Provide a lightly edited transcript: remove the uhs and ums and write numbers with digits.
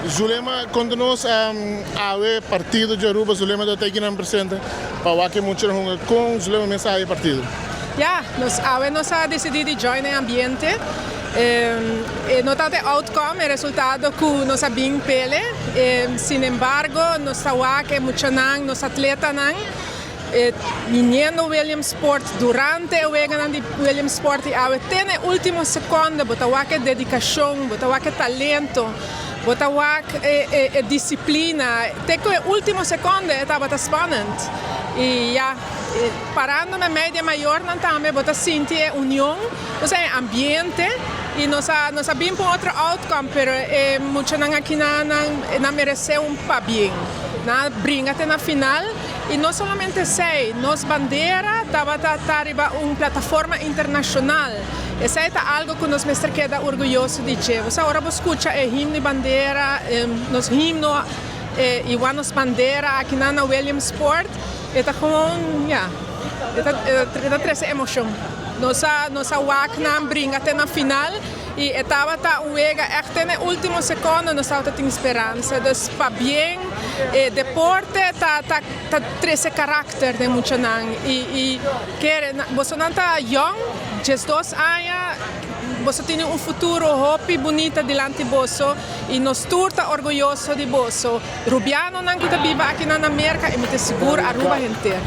Zulema continua a ver partido de Aruba, Zulema da Tequila presente, para que muchos jugadores com Zulema mensagem partido. Ja, nós ha decidido join em ambiente. Não tanto outcome, o resultado que nós bem pele. Sin embargo, nós que muito não, nós atleta não. Menino Williamsport durante o jogo de Williamsport e até na última segunda, botar que dedicação, botar que talento. Botar disciplina. Até que a última segunda estava spannend. E já, parando na média maior, não também, botar sentir união, nós ambiente, e nós bem para outro outcome, mas muito não aqui não merece para bem. Não brinca até na final. E não somente sei, nossa bandeira estava arriba uma plataforma internacional. Isso é algo que nós mestre queda orgulhoso de dizer. Você agora escuta o himno e bandeira, nos himno e nossa bandeira aqui na Williamsport. Está com, está treze emoção. Nossa WAC não brinca até na final. E estava o ega até na última segunda nós estava tendo esperança. Então, para bem, deporte tá 13 caráter de muito não. E que você não está young, 12 anos, você tem futuro hope bonito diante de você e nós turta orgulhoso de você. Rubiano não que vive aqui na América e me seguro a Aruba inteira.